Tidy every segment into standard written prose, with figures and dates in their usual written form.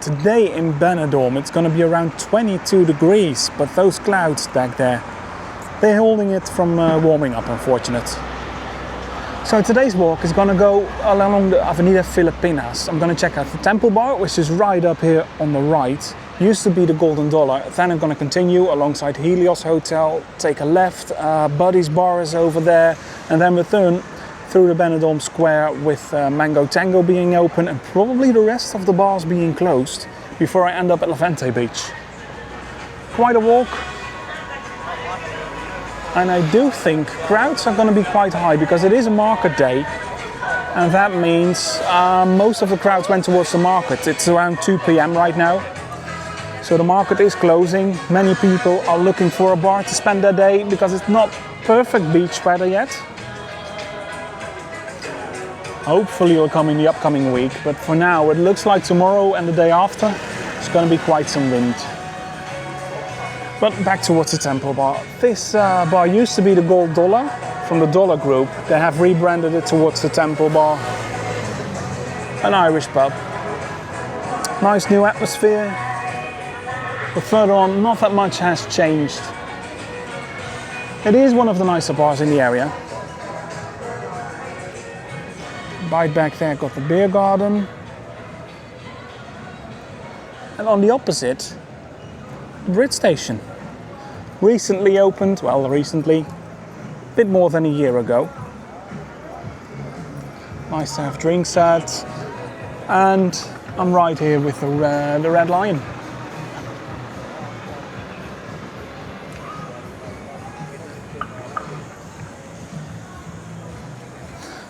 Today in Benidorm it's going to be around 22 degrees, but those clouds back there, they're holding it from warming up, unfortunate. So today's walk is going to go along the Avenida Filipinas. I'm going to check out the Temple Bar, which is right up here on the right. Used to be the Golden Dollar. Then I'm going to continue alongside Helios Hotel, take a left, Buddy's Bar is over there, and then return through the Benidorm Square with Mango Tango being open and probably the rest of the bars being closed before I end up at Levante Beach. Quite a walk. And I do think crowds are going to be quite high because it is a market day. And that means most of the crowds went towards the market. It's around 2 p.m. right now. So the market is closing. Many people are looking for a bar to spend their day because it's not perfect beach weather yet. Hopefully it'll come in the upcoming week, but for now it looks like tomorrow and the day after it's going to be quite some wind. But back towards the Temple Bar. This bar used to be the Gold Dollar from the Dollar Group. They have rebranded it towards the Temple Bar. An Irish pub. Nice new atmosphere. But further on, not that much has changed. It is one of the nicer bars in the area. Right back there, got the beer garden. And on the opposite, the Brit station. Recently opened, well, recently, a bit more than a year ago. Nice to have drinks at. And I'm right here with the Red Lion.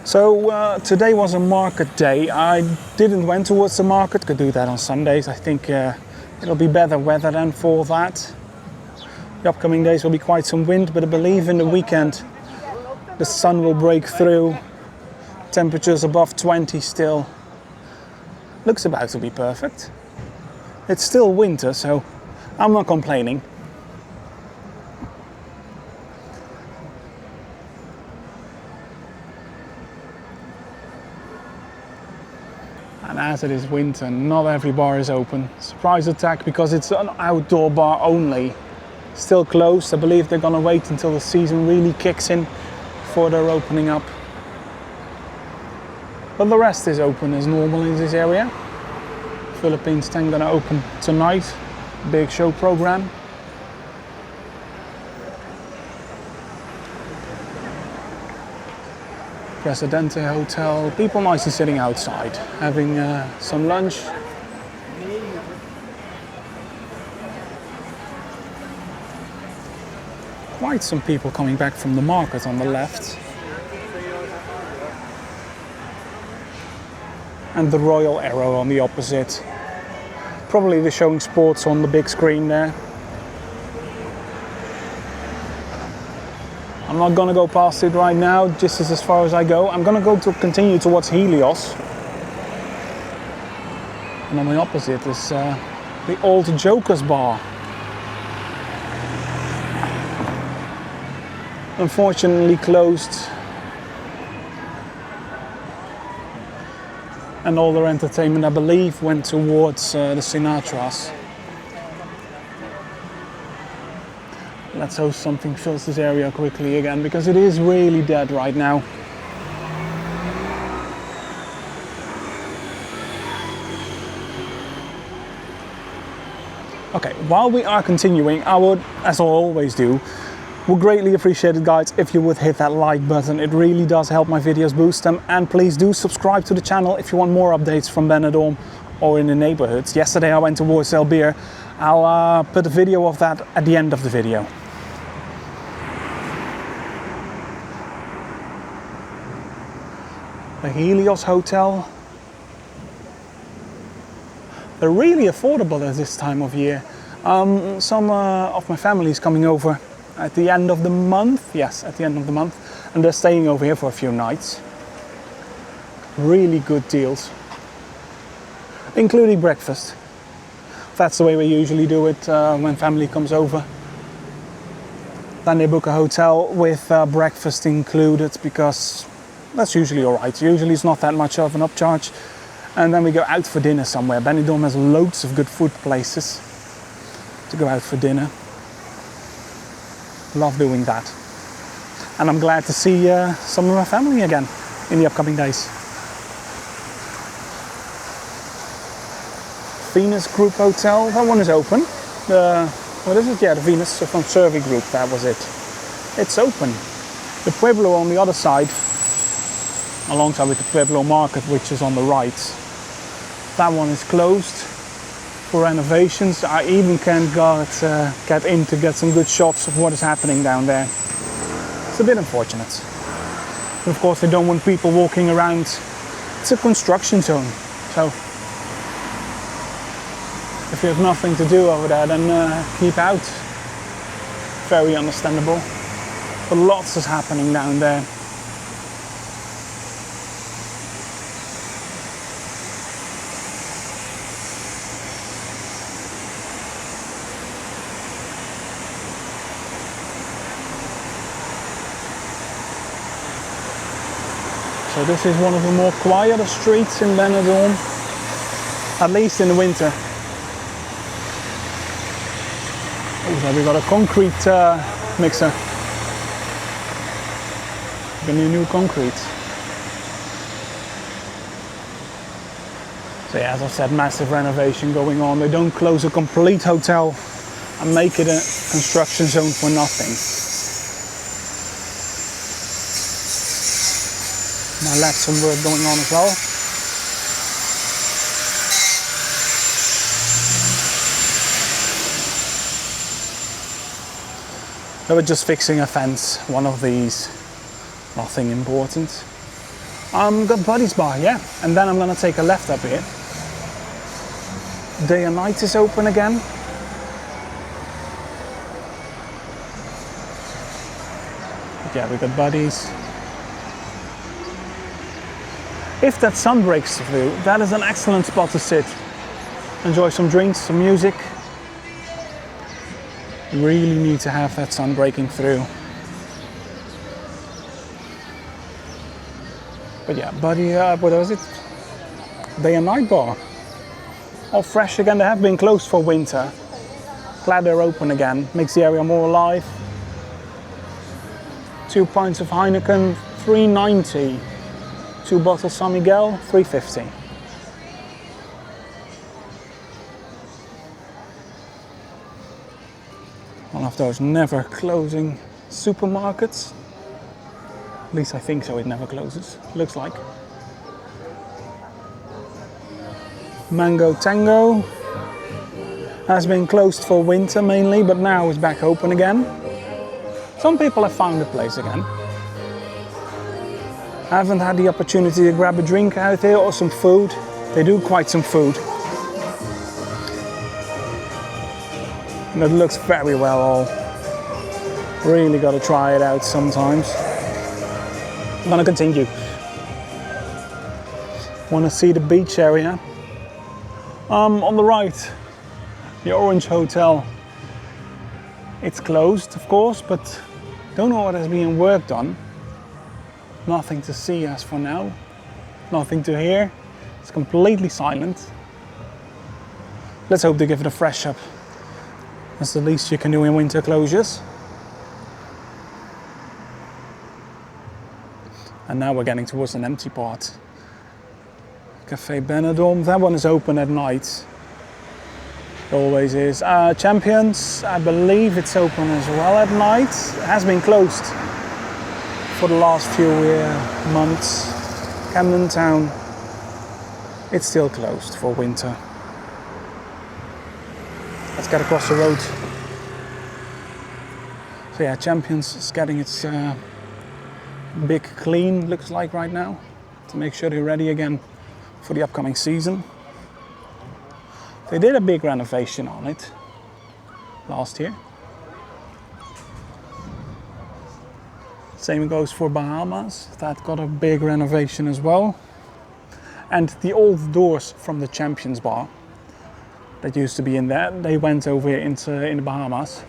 So today was a market day. I didn't went towards the market, could do that on Sundays. I think it'll be better weather than for that. The upcoming days will be quite some wind, but I believe in the weekend the sun will break through. Temperatures above 20 still. Looks about to be perfect. It's still winter, so I'm not complaining. And as it is winter, not every bar is open. Surprise attack because it's an outdoor bar only. Still closed. I believe they're gonna wait until the season really kicks in before they're opening up. But the rest is open as normal in this area. Philippines Tango gonna open tonight. Big show program. Presidente Hotel, people nicely sitting outside, having some lunch. Quite some people coming back from the market on the left. And the Royal Arrow on the opposite. Probably they're showing sports on the big screen there. I'm not going to go past it right now, just as far as I go. I'm going to go to continue towards Helios. And on the opposite is the Old Jokers Bar. Unfortunately closed. And all their entertainment, I believe, went towards the Sinatras. Let's hope something fills this area quickly again, because it is really dead right now. Okay, while we are continuing, I would, as I always do, would greatly appreciate it, guys, if you would hit that like button. It really does help my videos boost them. And please do subscribe to the channel if you want more updates from Benidorm or in the neighborhoods. Yesterday I went towards Albeer. I'll put a video of that at the end of the video. The Helios Hotel. They're really affordable at this time of year. Some of my family is coming over at the end of the month. Yes, at the end of the month. And they're staying over here for a few nights. Really good deals. Including breakfast. That's the way we usually do it when family comes over. Then they book a hotel with breakfast included, because that's usually alright. Usually it's not that much of an upcharge. And then we go out for dinner somewhere. Benidorm has loads of good food places to go out for dinner. Love doing that. And I'm glad to see some of my family again in the upcoming days. Venus Group Hotel, that one is open. What is it? Yeah, the Venus from Survey Group, that was it. It's open. The Pueblo on the other side, alongside with the Pueblo Market, which is on the right, that one is closed for renovations. I even can't get in to get some good shots of what is happening down there. It's a bit unfortunate. But of course, they don't want people walking around. It's a construction zone, so if you have nothing to do over there, then keep out. Very understandable. But lots is happening down there. So this is one of the more quieter streets in Benidorm, at least in the winter. Oh, there we got a concrete mixer. The new concrete. So yeah, as I said, massive renovation going on. They don't close a complete hotel and make it a construction zone for nothing. Now that's some work going on as well. They were just fixing a fence, one of these. Nothing important. Got Buddy's Bar, yeah. And then I'm gonna take a left up here. Day and night is open again. But yeah, we got Buddy's. If that sun breaks through, that is an excellent spot to sit. Enjoy some drinks, some music. You really need to have that sun breaking through. But yeah, Buddy, what was it? Day and night bar. All fresh again. They have been closed for winter. Glad they're open again. Makes the area more alive. 2 pints of Heineken, $3.90. 2 bottles San Miguel, $3.50. One of those never closing supermarkets. At least I think so, it never closes. Looks like. Mango Tango has been closed for winter mainly, but now is back open again. Some people have found the place again. I haven't had the opportunity to grab a drink out here or some food. They do quite some food. And it looks very well all. Really got to try it out sometimes. I'm gonna continue. Want to see the beach area. On the right, the Orange Hotel. It's closed, of course, but don't know what is being worked on. Nothing to see as for now. Nothing to hear. It's completely silent. Let's hope they give it a fresh up. That's the least you can do in winter closures. And now we're getting towards an empty part. Café Benidorm, that one is open at night. Always is. Champions, I believe it's open as well at night. It has been closed for the last few months. Camden town, it's still closed for winter. Let's get across the road. So yeah, Champions is getting its big clean, looks like right now, to make sure they're ready again for the upcoming season. They did a big renovation on it last year. Same goes for Bahamas, that got a big renovation as well. And the old doors from the Champions Bar that used to be in there, they went over in the Bahamas.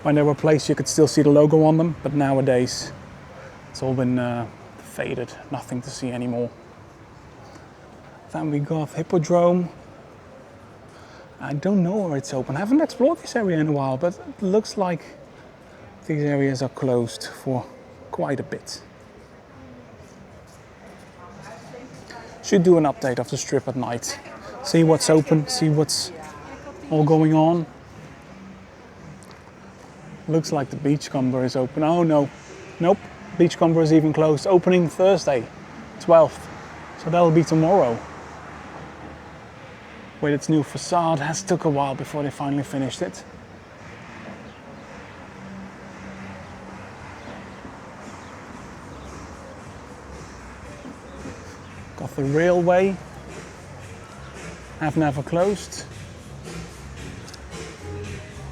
When they were placed, you could still see the logo on them, but nowadays it's all been faded, nothing to see anymore. Then we got Hippodrome. I don't know where it's open. I haven't explored this area in a while, but it looks like these areas are closed for quite a bit. Should do an update of the strip at night. See what's open, see what's all going on. Looks like the Beachcomber is open. Oh no, nope, Beachcomber is even closed. Opening Thursday, 12th. So that'll be tomorrow. With its new facade, has took a while before they finally finished it. Got the railway, have never closed.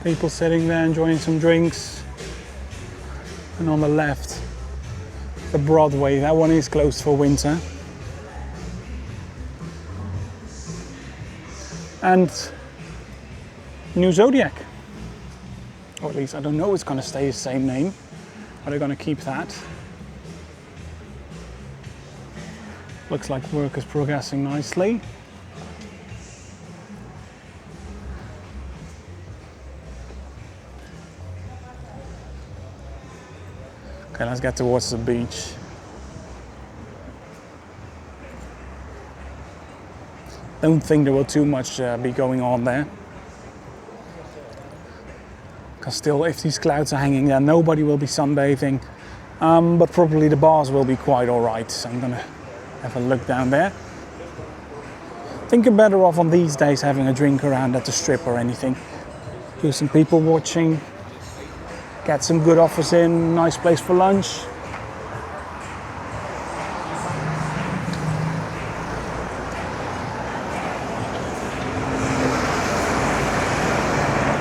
People sitting there enjoying some drinks. And on the left, the Broadway, that one is closed for winter. And New Zodiac. Or at least I don't know it's going to stay the same name, but they're going to keep that. Looks like work is progressing nicely. Okay, let's get towards the beach. Don't think there will too much be going on there. Because still, if these clouds are hanging there, nobody will be sunbathing. But probably the bars will be quite alright. So I'm gonna have a look down there. I think you're better off on these days having a drink around at the strip or anything. Do some people watching. Get some good offers in. Nice place for lunch.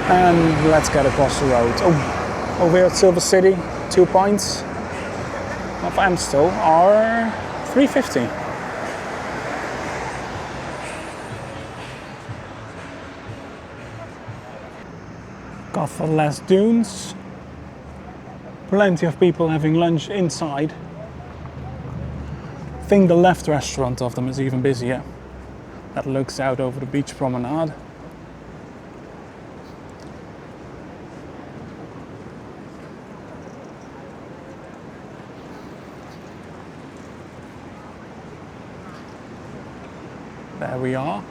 And let's get across the road. Oh, over here at Silver City, 2 pints of Amstel are $3.50. Got the Les Dunes. Plenty of people having lunch inside. I think the left restaurant of them is even busier. That looks out over the beach promenade. There we are.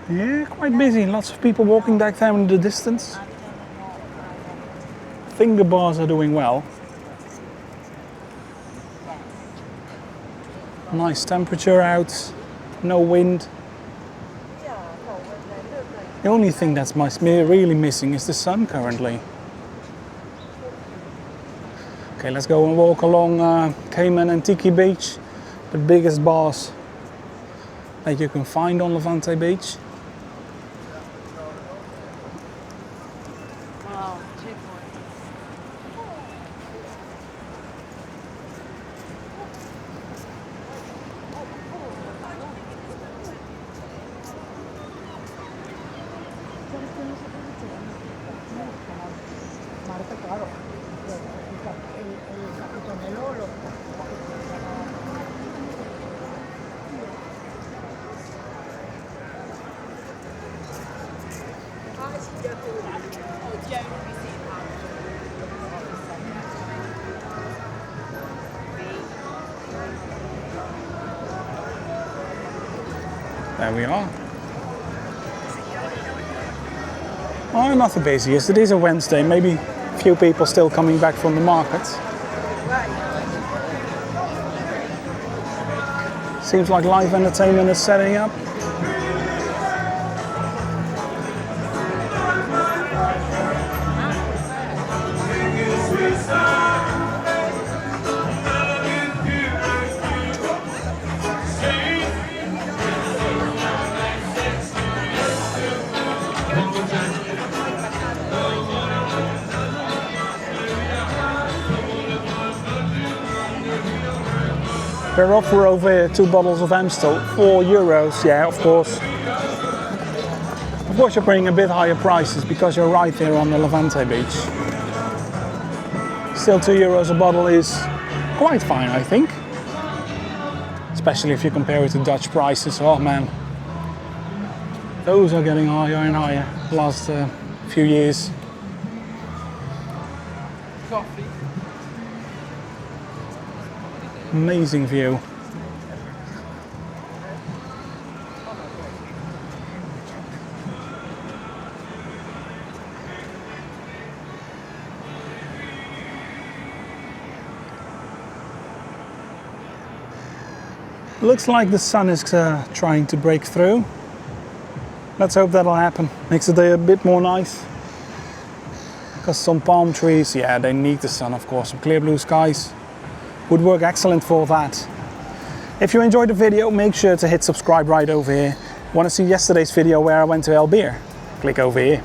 Yeah, quite busy. Lots of people walking back there in the distance. I think the bars are doing well. Nice temperature out, no wind. The only thing that's really missing is the sun currently. Okay, let's go and walk along Cayman and Tiki Beach, the biggest bars that you can find on Levante Beach. There we are. Oh, not the busiest. It is a Wednesday. Maybe a few people still coming back from the market. Seems like live entertainment is setting up. They're offer over here 2 bottles of Amstel, €4. Yeah, of course. Of course, you're paying a bit higher prices because you're right there on the Levante Beach. Still €2 a bottle is quite fine, I think. especially if you compare it to Dutch prices. Oh man, those are getting higher and higher the last few years. Amazing view. Looks like the sun is trying to break through. Let's hope that'll happen. Makes the day a bit more nice. Because some palm trees, yeah, they need the sun, of course. Some clear blue skies would work excellent for that. If you enjoyed the video, make sure to hit subscribe right over here. Want to see yesterday's video where I went to El Beer? Click over here.